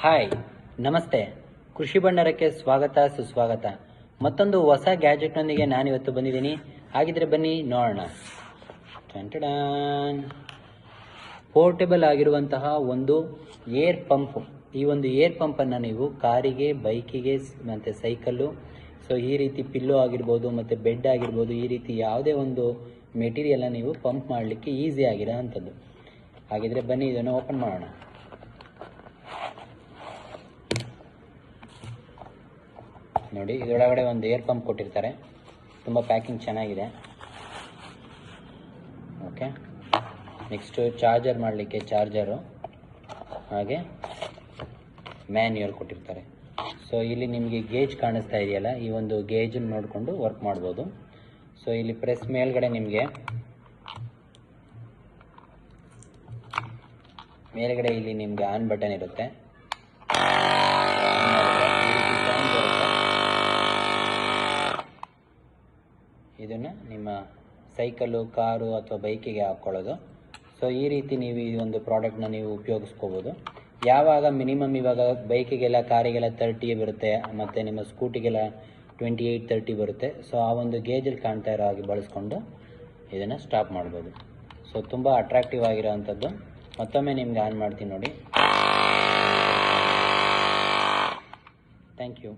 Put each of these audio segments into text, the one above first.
Hi, ನಮಸ್ತೆ. ಕೃಷಿ ಭಂಡಾರಕ್ಕೆ ಸ್ವಾಗತ ಸುಸ್ವಾಗತ. ಮತ್ತೊಂದು ಹೊಸ ಗ್ಯಾಜೆಟ್ನೊಂದಿಗೆ ನಾನಿವತ್ತು ಬಂದಿದ್ದೀನಿ. ಹಾಗಿದ್ರೆ ಬನ್ನಿ ನೋಡೋಣ. ಪೋರ್ಟೇಬಲ್ ಆಗಿರುವಂತಹ ಒಂದು ಏರ್ ಪಂಪ್. ಈ ಒಂದು ಏರ್ ಪಂಪನ್ನು ನೀವು ಕಾರಿಗೆ, ಬೈಕಿಗೆ ಮತ್ತು ಸೈಕಲ್ಲು, ಸೊ ಈ ರೀತಿ ಪಿಲ್ಲೋ ಆಗಿರ್ಬೋದು ಮತ್ತು ಬೆಡ್ ಆಗಿರ್ಬೋದು, ಈ ರೀತಿ ಯಾವುದೇ ಒಂದು ಮೆಟೀರಿಯಲ್ನ ನೀವು ಪಂಪ್ ಮಾಡಲಿಕ್ಕೆ ಈಸಿ ಆಗಿರೋ ಅಂಥದ್ದು. ಹಾಗಿದ್ರೆ ಬನ್ನಿ ಇದನ್ನು ಓಪನ್ ಮಾಡೋಣ. ನೋಡಿ, ಇದರೊಳಗಡೆ ಒಂದು ಏರ್ ಪಂಪ್ ಕೊಟ್ಟಿರ್ತಾರೆ. ತುಂಬ ಪ್ಯಾಕಿಂಗ್ ಚೆನ್ನಾಗಿದೆ. ಓಕೆ, ನೆಕ್ಸ್ಟು ಚಾರ್ಜರ್ ಮಾಡಲಿಕ್ಕೆ ಚಾರ್ಜರು, ಹಾಗೆ ಮ್ಯಾನ್ಯುಯಲ್ ಕೊಟ್ಟಿರ್ತಾರೆ. ಸೊ ಇಲ್ಲಿ ನಿಮಗೆ ಗೇಜ್ ಕಾಣಿಸ್ತಾ ಇದೆಯಲ್ಲ, ಈ ಒಂದು ಗೇಜನ್ನು ನೋಡಿಕೊಂಡು ವರ್ಕ್ ಮಾಡ್ಬೋದು. ಸೊ ಇಲ್ಲಿ ಪ್ರೆಸ್ ಮೇಲ್ಗಡೆ ನಿಮಗೆ ಮೇಲ್ಗಡೆ ಇಲ್ಲಿ ನಿಮಗೆ ಆನ್ ಬಟನ್ ಇರುತ್ತೆ. ಇದನ್ನು ನಿಮ್ಮ ಸೈಕಲ್ಲು, ಕಾರು ಅಥವಾ ಬೈಕಿಗೆ ಹಾಕ್ಕೊಳ್ಳೋದು. ಸೊ ಈ ರೀತಿ ನೀವು ಈ ಒಂದು ಪ್ರಾಡಕ್ಟ್ನ ನೀವು ಉಪಯೋಗಿಸ್ಕೋಬೋದು. ಯಾವಾಗ ಮಿನಿಮಮ್ ಇವಾಗ ಬೈಕಿಗೆಲ್ಲ, ಕಾರಿಗೆಲ್ಲ 30 ಬರುತ್ತೆ, ಮತ್ತು ನಿಮ್ಮ ಸ್ಕೂಟಿಗೆಲ್ಲ 28-30 ಬರುತ್ತೆ. ಸೊ ಆ ಒಂದು ಗೇಜಲ್ಲಿ ಕಾಣ್ತಾ ಇರೋ ಹಾಗೆ ಬಳಸ್ಕೊಂಡು ಇದನ್ನು ಸ್ಟಾಪ್ ಮಾಡ್ಬೋದು. ಸೊ ತುಂಬ ಅಟ್ರಾಕ್ಟಿವ್ ಆಗಿರೋ ಅಂಥದ್ದು. ಮತ್ತೊಮ್ಮೆ ನಿಮ್ಗೆ ಆನ್ ಮಾಡ್ತೀನಿ ನೋಡಿ. Thank you.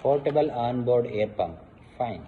Portable on-board air pump. Fine.